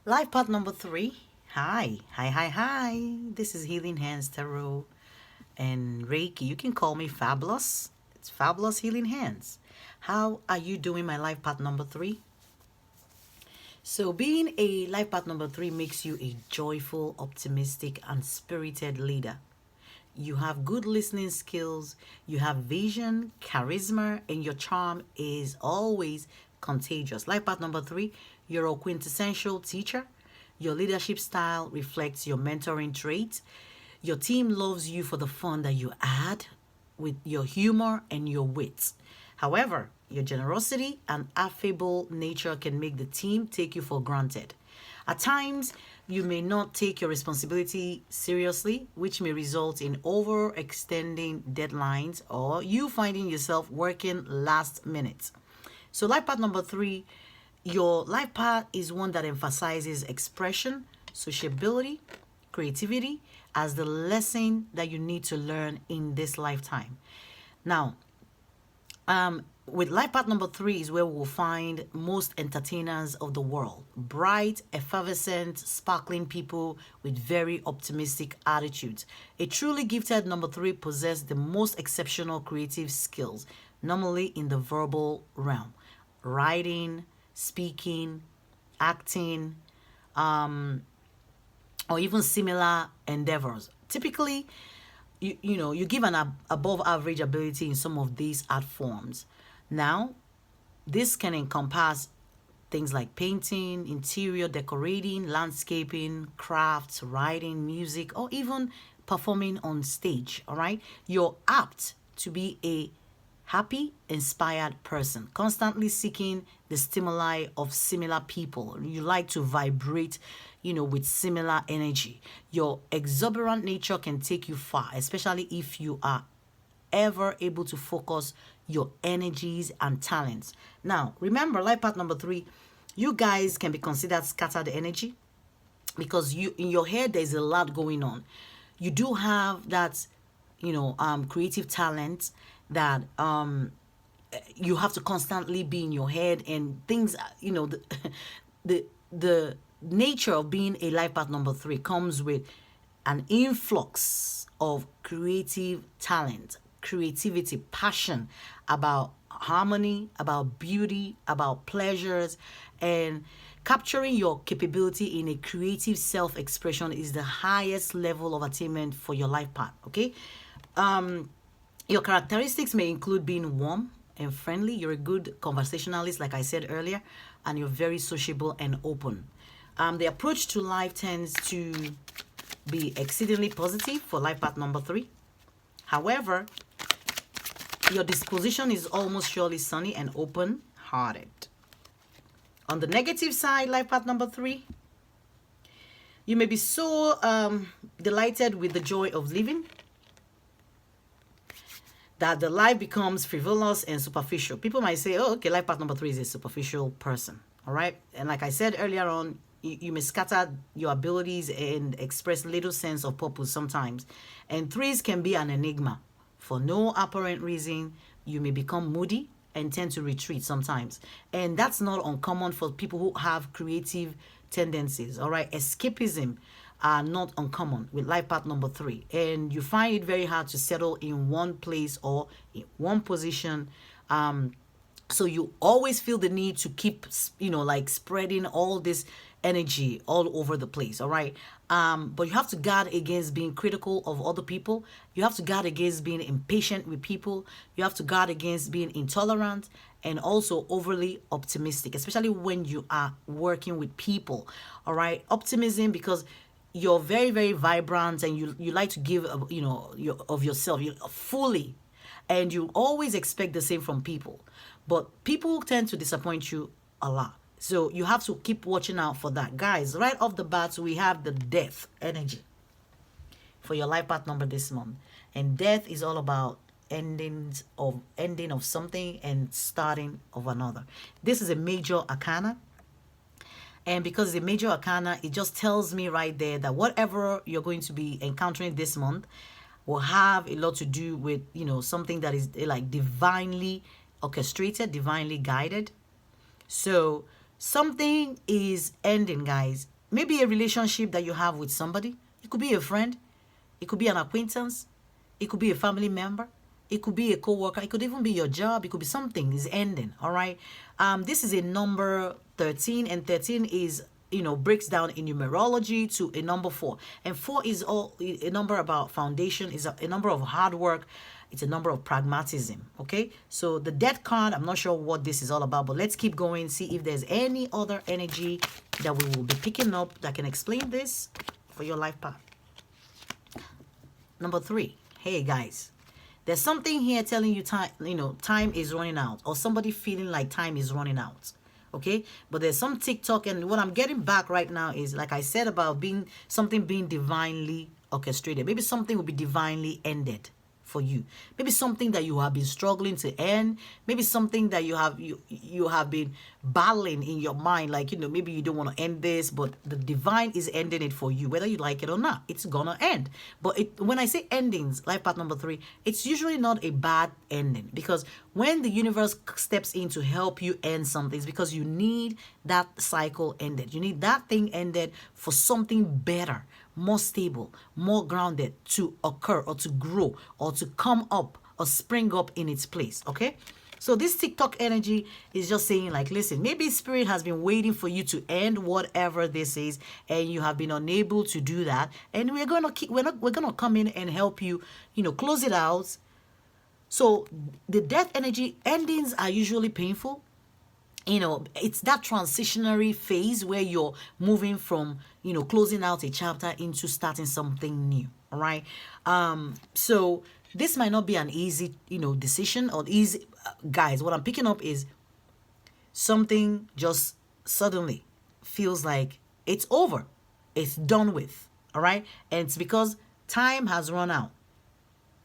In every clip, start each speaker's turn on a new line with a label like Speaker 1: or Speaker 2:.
Speaker 1: Life path number 3. Hi, hi, hi, hi. This is Healing Hands Tarot and Reiki. You can call me Fabulous. It's Fabulous Healing Hands. How are you doing, my life path number 3? So, being a life path number 3 makes you a joyful, optimistic, and spirited leader. You have good listening skills, you have vision, charisma, and your charm is always contagious. Life path number 3, you're a quintessential teacher. Your leadership style reflects your mentoring traits. Your team loves you for the fun that you add with your humor and your wit. However, your generosity and affable nature can make the team take you for granted. At times, you may not take your responsibility seriously, which may result in overextending deadlines or you finding yourself working last minute. So, life path number 3, your life path is one that emphasizes expression, sociability, creativity as the lesson that you need to learn in this lifetime. Now, with life path number 3 is where we'll find most entertainers of the world. Bright, effervescent, sparkling people with very optimistic attitudes. A truly gifted number 3 possesses the most exceptional creative skills, normally in the verbal realm. Writing, speaking, acting, or even similar endeavors. Typically, you give an above average ability in some of these art forms. Now, this can encompass things like painting, interior decorating, landscaping, crafts, writing, music, or even performing on stage. All right, you're apt to be a happy, inspired person, constantly seeking the stimuli of similar people. You like to vibrate, with similar energy. Your exuberant nature can take you far, especially if you are ever able to focus your energies and talents. Now, remember, life path number 3, you guys can be considered scattered energy because in your head there's a lot going on. You do have that, creative talent that you have to constantly be in your head and things. The nature of being a life path number 3 comes with an influx of creative talent, creativity, passion about harmony, about beauty, about pleasures, and capturing your capability in a creative self-expression is the highest level of attainment for your life path. Okay. Your characteristics may include being warm and friendly. You're a good conversationalist, like I said earlier, and you're very sociable and open. The approach to life tends to be exceedingly positive for life path number 3. However, your disposition is almost surely sunny and open-hearted. On the negative side, life path number 3, you may be so delighted with the joy of living that the life becomes frivolous and superficial. People might say, oh, okay, life path number 3 is a superficial person. All right. And like I said earlier on, you may scatter your abilities and express little sense of purpose sometimes. And 3s can be an enigma. For no apparent reason, you may become moody and tend to retreat sometimes. And that's not uncommon for people who have creative tendencies. All right. Escapism are not uncommon with life path number 3, and you find it very hard to settle in one place or in one position. So you always feel the need to keep, like spreading all this energy all over the place. All right. But you have to guard against being critical of other people. You have to guard against being impatient with people. You have to guard against being intolerant and also overly optimistic, especially when you are working with people. All right. Optimism, because you're very, very vibrant and you like to give, of yourself fully, and you always expect the same from people. But people tend to disappoint you a lot. So you have to keep watching out for that. Guys, right off the bat, we have the death energy for your life path number this month. And death is all about ending of something and starting of another. This is a major arcana. And because it's a major arcana, it just tells me right there that whatever you're going to be encountering this month will have a lot to do with, something that is like divinely orchestrated, divinely guided. So something is ending, guys. maybe a relationship that you have with somebody. It could be a friend. It could be an acquaintance. It could be a family member. It could be a co-worker. It could even be your job. It could be something is ending. All right. This is a number 13, and 13 is, breaks down in numerology to a number 4. And 4 is all a number about foundation, is a number of hard work. It's a number of pragmatism. Okay. So the death card, I'm not sure what this is all about, but let's keep going, see if there's any other energy that we will be picking up that can explain this for your life path. Number 3. Hey guys, there's something here telling you time is running out, or somebody feeling like time is running out. Okay, but there's some TikTok, and what I'm getting back right now is, like I said, about something being divinely orchestrated. Maybe something will be divinely ended for you. Maybe something that you have been struggling to end. Maybe something that you have been battling in your mind, like, maybe you don't want to end this, but the divine is ending it for you, whether you like it or not. It's gonna end. But when I say endings, life path number 3, it's usually not a bad ending, because when the universe steps in to help you end something, it's because you need that cycle ended. You need that thing ended for something better, more stable, more grounded to occur, or to grow, or to come up, or spring up in its place. Okay, so this TikTok energy is just saying, like, listen, maybe spirit has been waiting for you to end whatever this is, and you have been unable to do that, and we're gonna come in and help you, close it out. So the death energy endings are usually painful. It's that transitionary phase where you're moving from, closing out a chapter into starting something new. All right. So this might not be an easy, decision, or easy. Guys, what I'm picking up is something just suddenly feels like it's over. It's done with. All right. And it's because time has run out.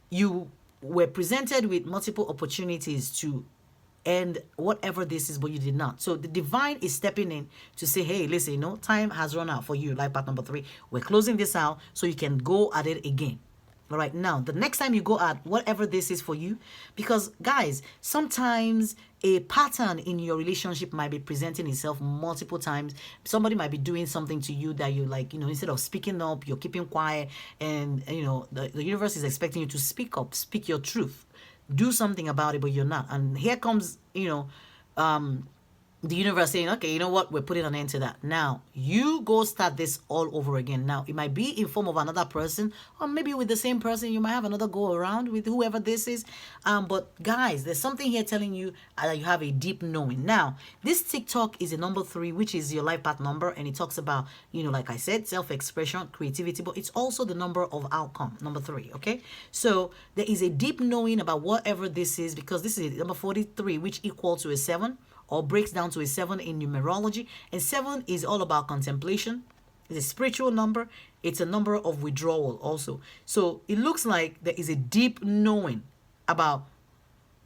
Speaker 1: You were presented with multiple opportunities to end whatever this is, but you did not. So the divine is stepping in to say, hey, listen, time has run out for you, life path number 3. We're closing this out so you can go at it again. All right, now the next time you go at whatever this is for you, because guys, sometimes a pattern in your relationship might be presenting itself multiple times. Somebody might be doing something to you that you like, instead of speaking up, you're keeping quiet, and the universe is expecting you to speak up, speak your truth, do something about it, but you're not. And here comes, the universe saying, okay, you know what, we're putting an end to that. Now you go start this all over again. Now it might be in form of another person, or maybe with the same person. You might have another go around with whoever this is. But guys, there's something here telling you that you have a deep knowing. Now this TikTok is a number 3, which is your life path number, and it talks about, like I said, self-expression, creativity, but it's also the number of outcome, number 3. Okay, so there is a deep knowing about whatever this is, because this is number 43, which equals to a 7, or breaks down to a 7 in numerology. And 7 is all about contemplation. It's a spiritual number. It's a number of withdrawal also. So it looks like there is a deep knowing about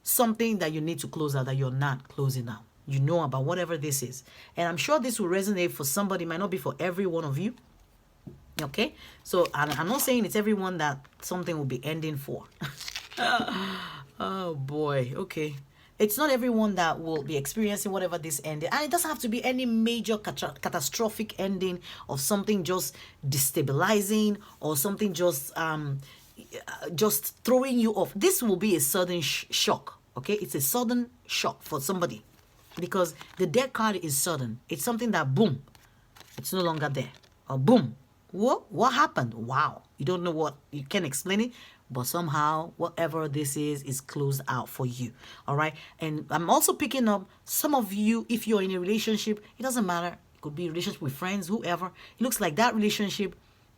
Speaker 1: something that you need to close out, that you're not closing out. You know about whatever this is. And I'm sure this will resonate for somebody. It might not be for every one of you. Okay? So I'm not saying it's everyone that something will be ending for. Oh boy. Okay. It's not everyone that will be experiencing whatever this ending. And it doesn't have to be any major catastrophic ending of something just destabilizing, or something just throwing you off. This will be a sudden shock. Okay, it's a sudden shock for somebody, because the death card is sudden. It's something that boom, it's no longer there. Or boom, what happened? Wow, you don't know what, you can't explain it. But somehow, whatever this is closed out for you. All right. And I'm also picking up some of you, if you're in a relationship, it doesn't matter. It could be a relationship with friends, whoever. It looks like that relationship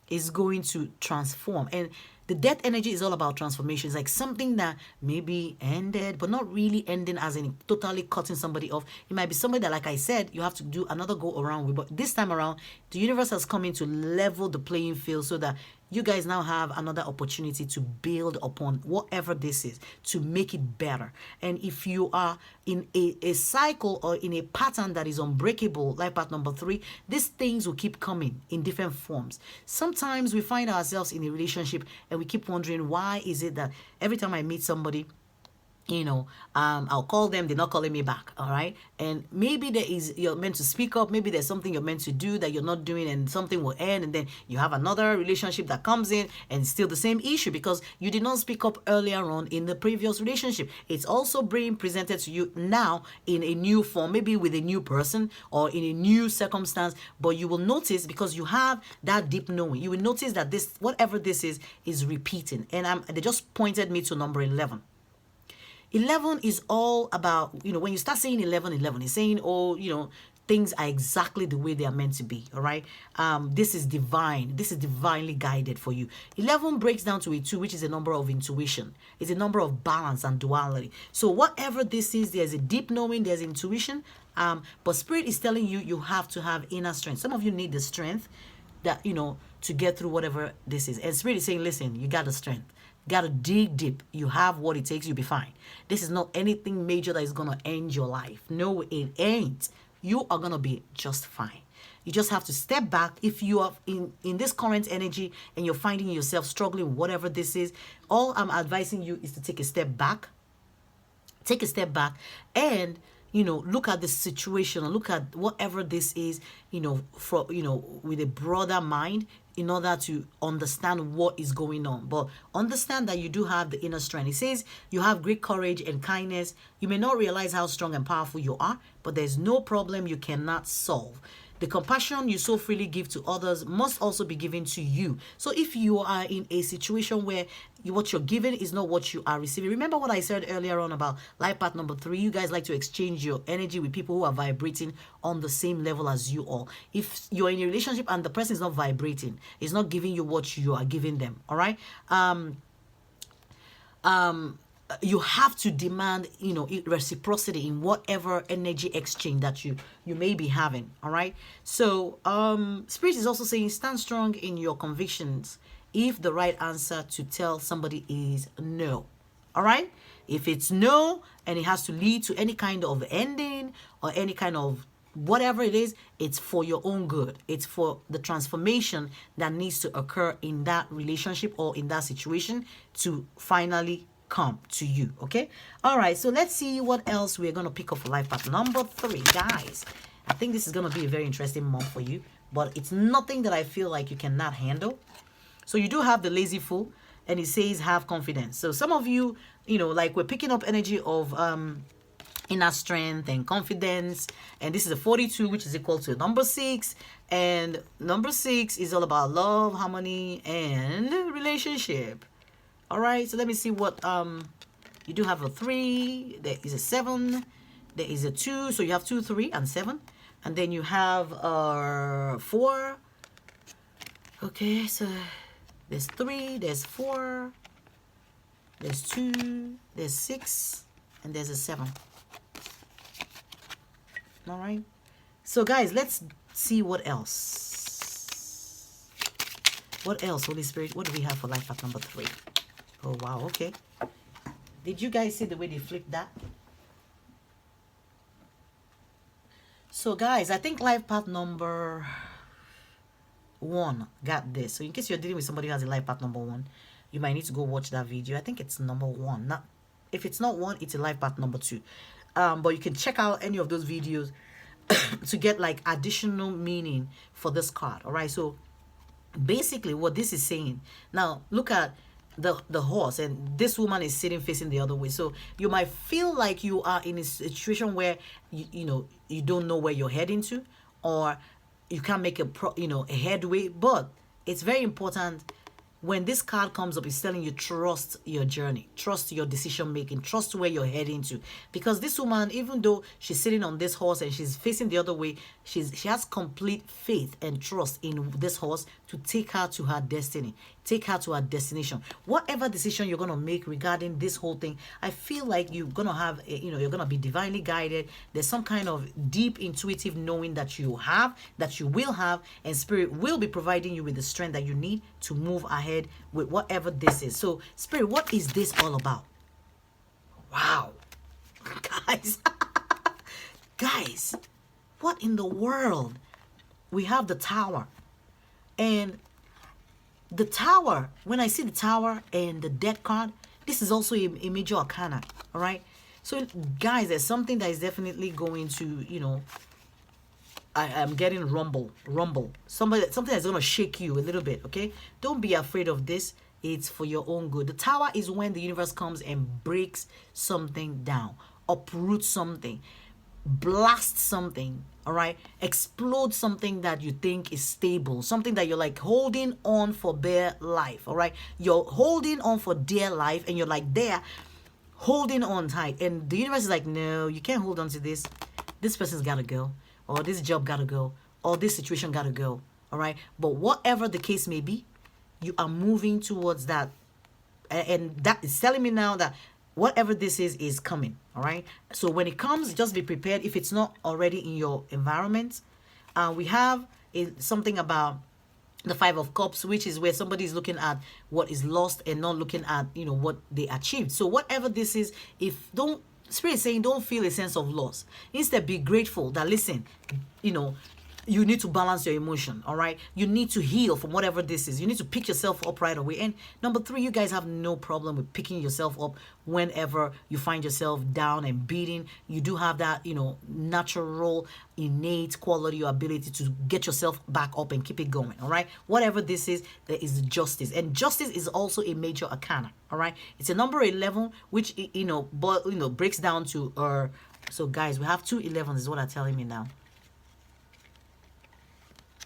Speaker 1: is going to transform. And the death energy is all about transformation. It's like something that maybe ended, but not really ending as in totally cutting somebody off. It might be somebody that, like I said, you have to do another go around with. But this time around, the universe has come in to level the playing field so that you guys now have another opportunity to build upon whatever this is, to make it better. And if you are in a cycle or in a pattern that is unbreakable, life path number 3, these things will keep coming in different forms. Sometimes we find ourselves in a relationship and we keep wondering, why is it that every time I meet somebody, I'll call them, they're not calling me back. All right. And maybe you're meant to speak up. Maybe there's something you're meant to do that you're not doing, and something will end. And then you have another relationship that comes in, and still the same issue because you did not speak up earlier on in the previous relationship. It's also being presented to you now in a new form, maybe with a new person or in a new circumstance. But you will notice, because you have that deep knowing, you will notice that this, whatever this is repeating. And they just pointed me to number 11. 11 is all about, when you start saying 11, it's saying, things are exactly the way they are meant to be. All right. This is divine. This is divinely guided for you. 11 breaks down to a 2, which is a number of intuition. It's a number of balance and duality. So whatever this is, there's a deep knowing, there's intuition. But Spirit is telling you, you have to have inner strength. Some of you need the strength that, to get through whatever this is. And Spirit is saying, listen, you got the strength. Got to dig deep. You have what it takes. You'll be fine. This is not anything major that is going to end your life. No, it ain't. You are going to be just fine. You just have to step back. If you are in this current energy and you're finding yourself struggling, whatever this is, all I'm advising you is to take a step back. Take a step back and look at the situation, or look at whatever this is, with a broader mind, in order to understand what is going on. But understand that you do have the inner strength. It says you have great courage and kindness. You may not realize how strong and powerful you are, but there's no problem you cannot solve. The compassion you so freely give to others must also be given to you. So if you are in a situation where what you're giving is not what you are receiving, remember what I said earlier on about life path number 3. You guys like to exchange your energy with people who are vibrating on the same level as you all. If you're in a relationship and the person is not vibrating, it's not giving you what you are giving them. All right. You have to demand, reciprocity in whatever energy exchange that you may be having. All right. So Spirit is also saying, stand strong in your convictions if the right answer to tell somebody is no. All right. If it's no and it has to lead to any kind of ending or any kind of whatever it is, it's for your own good. It's for the transformation that needs to occur in that relationship or in that situation to finally come to you. Okay. All right. So let's see what else we're going to pick up for life path number 3, guys. I think this is going to be a very interesting month for you, but it's nothing that I feel like you cannot handle. So you do have the lazy fool, and it says have confidence. So some of you, like we're picking up energy of inner strength and confidence, and this is a 42, which is equal to number 6, and number 6 is all about love, harmony, and relationship. All right, so let me see what you do have a 3, there is a 7, there is a 2, so you have 2, 3, and 7, and then you have 4. Okay, so there's 3, there's 4, there's 2, there's 6, and there's a 7. All right, so guys, let's see what else. What else, Holy Spirit? What do we have for life path number 3? Oh, wow. Okay. Did you guys see the way they flipped that? So, guys, I think life path number 1 got this. So, in case you're dealing with somebody who has a life path number 1, you might need to go watch that video. I think it's number 1. Not, if it's not 1, it's a life path number 2. But you can check out any of those videos to get like additional meaning for this card. All right. So, basically, what this is saying. Now, look at the horse, and this woman is sitting facing the other way. So you might feel like you are in a situation where you don't know where you're heading to, or you can't make a headway. But it's very important when this card comes up, it's telling you trust your journey, trust your decision making, trust where you're heading to. Because this woman, even though she's sitting on this horse and she's facing the other way, she has complete faith and trust in this horse to take her to her destiny, take her to her destination. Whatever decision you're going to make regarding this whole thing, I feel like you're going to have, you're going to be divinely guided. There's some kind of deep intuitive knowing that you have, that you will have, and Spirit will be providing you with the strength that you need to move ahead with whatever this is. So, Spirit, what is this all about? Wow. Guys. Guys, what in the world? We have the Tower. And the Tower, when I see the Tower and the Death card, this is also a major arcana. All right. So guys, there's something that is definitely going to, you know, I am getting rumble. Something that's gonna shake you a little bit. Okay, don't be afraid of this. It's for your own good. The tower is when the universe comes and breaks something down, uproot something, blast something. All right, explode something that you think is stable, something that you're like holding on for dear life. All right, you're holding on for dear life, and you're like there holding on tight, and the universe is like, no, you can't hold on to this. This person's gotta go, or this job gotta go, or this situation gotta go. All right, but whatever the case may be, you are moving towards that, and that is telling me now that whatever this is coming. All right, so when it comes, just be prepared if it's not already in your environment. We have something about the Five of Cups, which is where somebody is looking at what is lost and not looking at, you know, what they achieved. So whatever this is, if don't Spirit is saying, don't feel a sense of loss. Instead, be grateful that, listen, you know, you need to balance your emotion. All right, you need to heal from whatever this is. You need to pick yourself up right away. And number three, you guys have no problem with picking yourself up whenever you find yourself down and beating. You do have that, you know, natural innate quality or ability to get yourself back up and keep it going. All right, whatever this is, there is justice, and justice is also a major arcana. All right, it's a number 11, which, you know, breaks down to so guys, we have 2 11s is what are telling me now.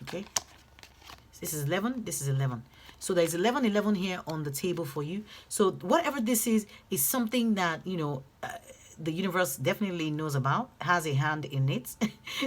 Speaker 1: Okay, this is 11, this is 11. So there's 11 11 here on the table for you. So whatever this is something that, you know, the universe definitely knows about, has a hand in it.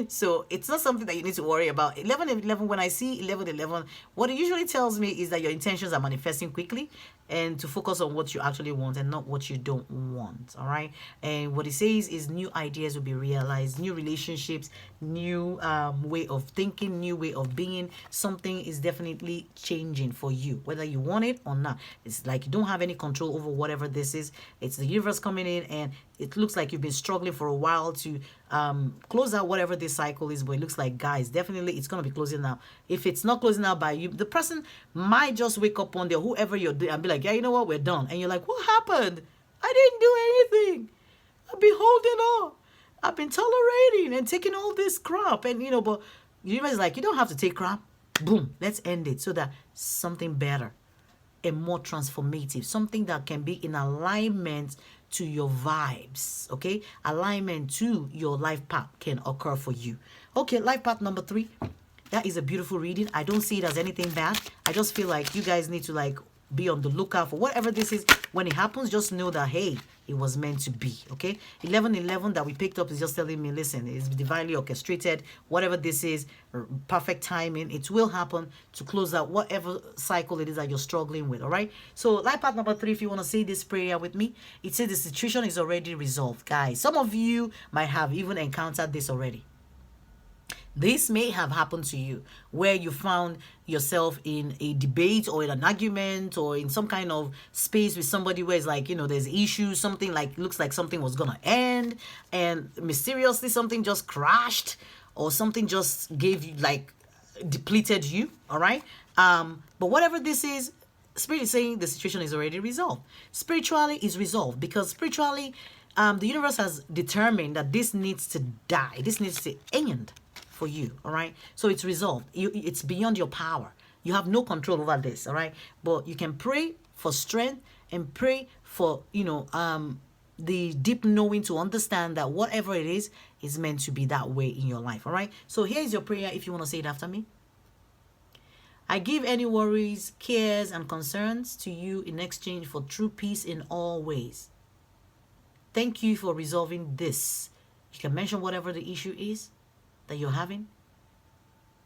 Speaker 1: So it's not something that you need to worry about. 11 11, when I see 11 11, what it usually tells me is that your intentions are manifesting quickly, and to focus on what you actually want and not what you don't want. All right, and what it says is new ideas will be realized, new relationships, new way of thinking, new way of being. Something is definitely changing for you, whether you want it or not. It's like you don't have any control over whatever this is. It's the universe coming in, and it looks like you've been struggling for a while to close out whatever this cycle is, but it looks like, guys, definitely it's going to be closing out. If it's not closing out by you, the person might just wake up one day, whoever you're doing, and be like, yeah, you know what, we're done. And you're like, what happened? I didn't do anything. I've been holding on. I've been tolerating and taking all this crap. And, you know, but the universe is like, you don't have to take crap. Boom, let's end it so that something better and more transformative, something that can be in alignment to your vibes, okay? Alignment to your life path can occur for you. Okay, life path number 3. That is a beautiful reading. I don't see it as anything bad. I just feel like you guys need to like be on the lookout for whatever this is. When it happens, just know that, hey, it was meant to be, okay? 11 11 that we picked up is just telling me, listen, it's divinely orchestrated. Whatever this is, perfect timing. It will happen to close out whatever cycle it is that you're struggling with, all right? So life path number 3, if you want to say this prayer with me, it says the situation is already resolved. Guys, some of you might have even encountered this already. This may have happened to you where you found yourself in a debate or in an argument or in some kind of space with somebody where it's like, you know, there's issues, something like looks like something was going to end, and mysteriously something just crashed or something just gave you like depleted you. All right. But whatever this is, Spirit is saying the situation is already resolved. Spiritually is resolved because spiritually, the universe has determined that this needs to die. This needs to end for you, all right? So it's resolved. It's beyond your power. You have no control over this, all right? But you can pray for strength and pray for, you know, the deep knowing to understand that whatever it is meant to be that way in your life, all right? So here's your prayer if you want to say it after me. I give any worries, cares, and concerns to you in exchange for true peace in all ways. Thank you for resolving this. You can mention whatever the issue is that you're having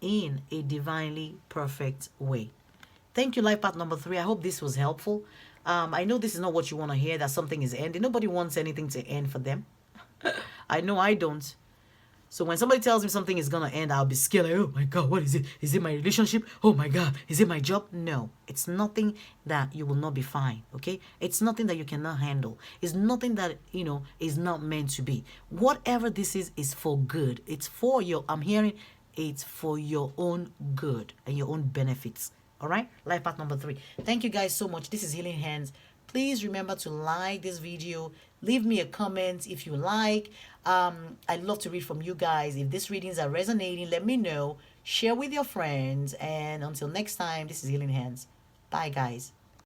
Speaker 1: in a divinely perfect way. Thank you, life path number 3. I hope this was helpful. I know this is not what you want to hear, that something is ending. Nobody wants anything to end for them. I know I don't. So when somebody tells me something is going to end, I'll be scared. Like, oh my God, what is it? Is it my relationship? Oh my God, is it my job? No, it's nothing that you will not be fine, okay? It's nothing that you cannot handle. It's nothing that, you know, is not meant to be. Whatever this is for good. It's for your, I'm hearing, it's for your own good and your own benefits, all right? Life path number 3. Thank you guys so much. This is Healing Hands. Please remember to like this video, Leave me a comment if you like. I'd love to read from you guys. If these readings are resonating, let me know. Share with your friends. And until next time, this is Healing Hands. Bye, guys.